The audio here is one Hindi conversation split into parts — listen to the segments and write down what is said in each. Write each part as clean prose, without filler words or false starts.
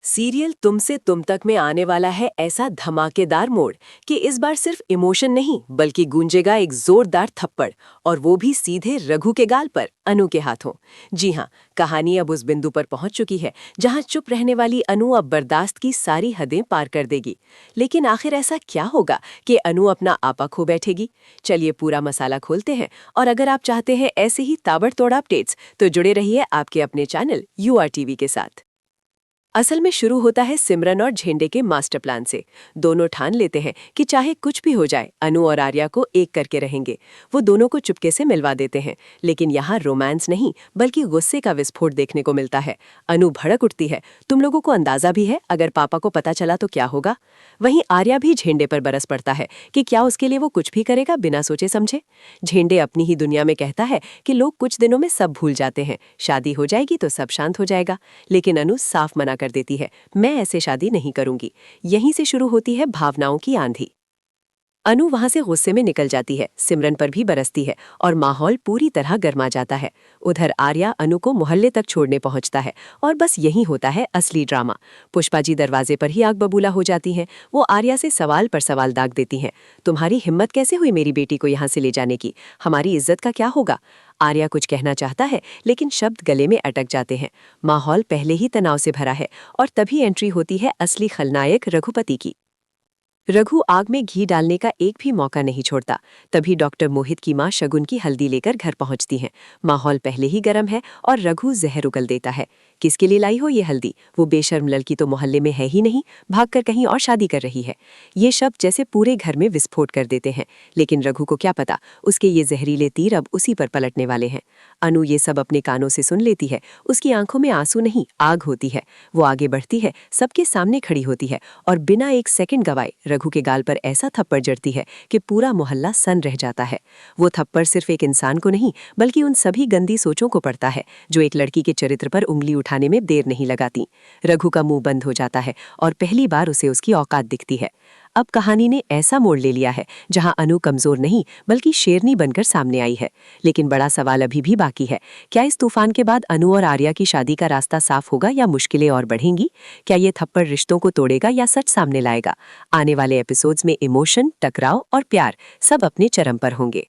सीरियल तुमसे तुम तक में आने वाला है ऐसा धमाकेदार मोड़ कि इस बार सिर्फ इमोशन नहीं बल्कि गूंजेगा एक जोरदार थप्पड़, और वो भी सीधे रघु के गाल पर, अनु के हाथों। जी हाँ, कहानी अब उस बिंदु पर पहुंच चुकी है जहां चुप रहने वाली अनु अब बर्दाश्त की सारी हदें पार कर देगी। लेकिन आखिर ऐसा क्या होगा कि अनु अपना आपा खो बैठेगी? चलिए पूरा मसाला खोलते हैं, और अगर आप चाहते हैं ऐसे ही ताबड़तोड़ अपडेट्स तो जुड़े रहिए आपके अपने चैनल UR TV के साथ। असल में शुरू होता है सिमरन और झेंडे के मास्टर प्लान से। दोनों ठान लेते हैं कि चाहे कुछ भी हो जाए अनु और आर्या को एक करके रहेंगे। वो दोनों को चुपके से मिलवा देते हैं, लेकिन यहाँ रोमांस नहीं बल्कि गुस्से का विस्फोट देखने को मिलता है। अनु भड़क उठती है, तुम लोगों को अंदाजा भी है अगर पापा को पता चला तो क्या होगा? वहीं आर्या भी झेंडे पर बरस पड़ता है कि क्या उसके लिए वो कुछ भी करेगा बिना सोचे समझे। झेंडे अपनी ही दुनिया में कहता है कि लोग कुछ दिनों में सब भूल जाते हैं, शादी हो जाएगी तो सब शांत हो जाएगा। लेकिन अनु साफ मना कर देती है, मैं ऐसे शादी नहीं करूंगी। यहीं से शुरू होती है भावनाओं की आंधी। अनु वहां से गुस्से में निकल जाती है, सिमरन पर भी बरसती है और माहौल पूरी तरह गर्मा जाता है। उधर आर्या अनु को मोहल्ले तक छोड़ने पहुंचता है और बस यही होता है असली ड्रामा। पुष्पा जी दरवाजे पर ही आग बबूला हो जाती हैं। वो आर्या से सवाल पर सवाल दाग देती हैं। तुम्हारी हिम्मत कैसे हुई मेरी बेटी को यहाँ से ले जाने की? हमारी इज्जत का क्या होगा? आर्या कुछ कहना चाहता है लेकिन शब्द गले में अटक जाते हैं। माहौल पहले ही तनाव से भरा है और तभी एंट्री होती है असली खलनायक रघुपति की। रघु आग में घी डालने का एक भी मौका नहीं छोड़ता। तभी डॉक्टर मोहित की मां शगुन की हल्दी लेकर घर पहुंचती हैं। माहौल पहले ही गर्म है और रघु जहर उगल देता है। किसके लिए लाई हो ये हल्दी? वो बेशर्म लड़की तो मोहल्ले में है ही नहीं, भागकर कहीं और शादी कर रही है। ये शब्द जैसे पूरे घर में विस्फोट कर देते हैं। लेकिन रघु को क्या पता, उसके ये जहरीले तीर अब उसी पर पलटने वाले हैं। अनु ये सब अपने कानों से सुन लेती है। उसकी आंखों में आंसू नहीं, आग होती है। वो आगे बढ़ती है, सबके सामने खड़ी होती है और बिना एक सेकंड गवाए रघु के गाल पर ऐसा थप्पड़ जड़ती है कि पूरा मोहल्ला सन रह जाता है। वो थप्पड़ सिर्फ एक इंसान को नहीं बल्कि उन सभी गंदी सोचों को पड़ता है जो एक लड़की के चरित्र पर उंगली उठाने में देर नहीं लगाती। रघु का मुंह बंद हो जाता है और पहली बार उसे उसकी औकात दिखती है। अब कहानी ने ऐसा मोड़ ले लिया है जहां अनु कमजोर नहीं बल्कि शेरनी बनकर सामने आई है। लेकिन बड़ा सवाल अभी भी बाकी है, क्या इस तूफान के बाद अनु और आर्या की शादी का रास्ता साफ होगा या मुश्किलें और बढ़ेंगी? क्या ये थप्पड़ रिश्तों को तोड़ेगा या सच सामने लाएगा? आने वाले एपिसोड्स में इमोशन, टकराव और प्यार सब अपने चरम पर होंगे।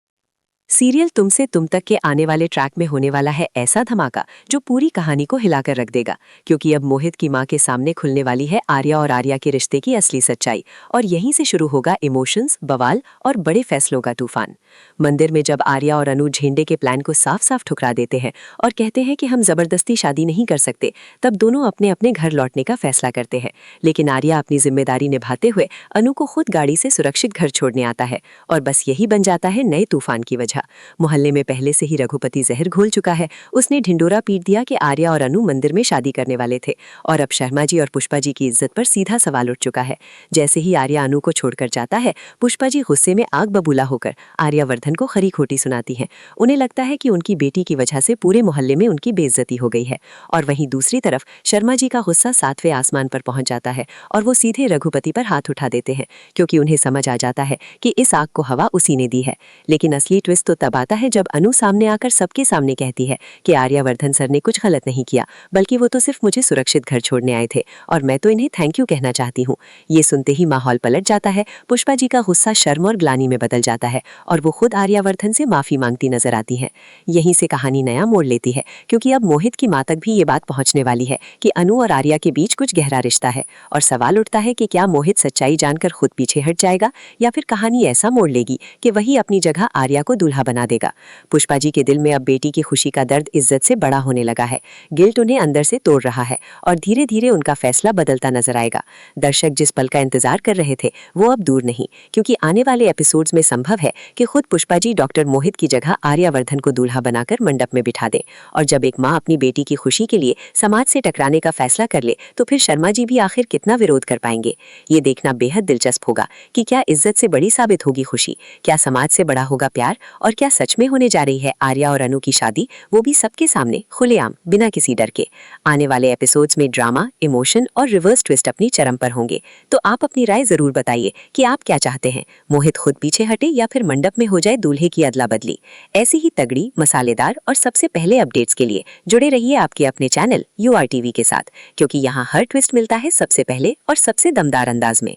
सीरियल तुमसे तुम तक के आने वाले ट्रैक में होने वाला है ऐसा धमाका जो पूरी कहानी को हिलाकर रख देगा, क्योंकि अब मोहित की मां के सामने खुलने वाली है आर्या और आर्या के रिश्ते की असली सच्चाई, और यहीं से शुरू होगा इमोशंस, बवाल और बड़े फैसलों का तूफान। मंदिर में जब आर्या और अनु झेंडे के प्लान को साफ साफ ठुकरा देते हैं और कहते हैं कि हम जबरदस्ती शादी नहीं कर सकते, तब दोनों अपने अपने घर लौटने का फैसला करते हैं। लेकिन आर्या अपनी जिम्मेदारी निभाते हुए अनु को खुद गाड़ी से सुरक्षित घर छोड़ने आता है, और बस यही बन जाता है नए तूफान की वजह। मोहल्ले में पहले से ही रघुपति जहर घोल चुका है। उसने ढिंडोरा पीट दिया कि आर्या और अनु मंदिर में शादी करने वाले थे, और अब शर्मा जी और पुष्पा जी की इज्जत पर सीधा सवाल उठ चुका है। जैसे ही आर्या अनु को छोड़कर जाता है, पुष्पा जी गुस्से में आग बबूला होकर आर्यावर्धन को खरी खोटी सुनाती हैं। उन्हें लगता है कि उनकी बेटी की वजह से पूरे मोहल्ले में उनकी बेइज्जती हो गई है। और वहीं दूसरी तरफ शर्मा जी का गुस्सा 7वें आसमान पर पहुंच जाता है और वो सीधे रघुपति पर हाथ उठा देते हैं, क्योंकि उन्हें समझ आ जाता है कि इस आग को हवा उसी ने दी है। लेकिन असली ट्विस्ट तो तब आता है जब अनु सामने आकर सबके सामने कहती है कि आर्यावर्धन सर ने कुछ गलत नहीं किया, बल्कि वो तो सिर्फ मुझे सुरक्षित घर छोड़ने आए थे और मैं तो इन्हें थैंक यू कहना चाहती हूँ। ये सुनते ही माहौल पलट जाता है। पुष्पा जी का गुस्सा शर्म और ग्लानि में बदल जाता है और वो खुद आर्यावर्धन से माफी मांगती नजर आती हैं। यहीं से कहानी नया मोड़ लेती है, क्योंकि अब मोहित की मां तक भी ये बात पहुंचने वाली है कि अनु और आर्या के बीच कुछ गहरा रिश्ता है, और सवाल उठता है कि क्या मोहित सच्चाई जानकर खुद पीछे हट जाएगा या फिर कहानी ऐसा मोड़ लेगी कि वही अपनी जगह आर्या को दूल्हा बना देगा। पुष्पा जी के दिल में अब बेटी की खुशी का दर्द इज्जत से बड़ा होने लगा है। गिल्ट उन्हें अंदर से तोड़ रहा है और धीरे धीरे उनका फैसला बदलता नजर आएगा। दर्शक जिस पल का इंतजार कर रहे थे वो अब दूर नहीं, क्योंकि आने वाले एपिसोड्स में संभव है कि खुद पुष्पा जी डॉक्टर मोहित की जगह आर्यावर्धन को दूल्हा बनाकर मंडप में बिठा दें। और जब एक माँ अपनी बेटी की खुशी के लिए समाज से टकराने का फैसला कर ले, तो फिर शर्मा जी भी आखिर कितना विरोध कर पाएंगे? ये देखना बेहद दिलचस्प होगा कि क्या इज्जत से बड़ी साबित होगी खुशी, क्या समाज से बड़ा होगा प्यार, और क्या सच में होने जा रही है आर्या और अनु की शादी, वो भी सबके सामने खुलेआम बिना किसी डर के। आने वाले एपिसोड्स में ड्रामा, इमोशन और रिवर्स ट्विस्ट अपनी चरम पर होंगे। तो आप अपनी राय जरूर बताइए कि आप क्या चाहते हैं, मोहित खुद पीछे हटे या फिर मंडप में हो जाए दूल्हे की अदला बदली। ऐसी ही तगड़ी, मसालेदार और सबसे पहले अपडेट्स के लिए जुड़े रहिए आपके अपने चैनल UR TV के साथ, क्योंकि यहाँ हर ट्विस्ट मिलता है सबसे पहले और सबसे दमदार अंदाज में।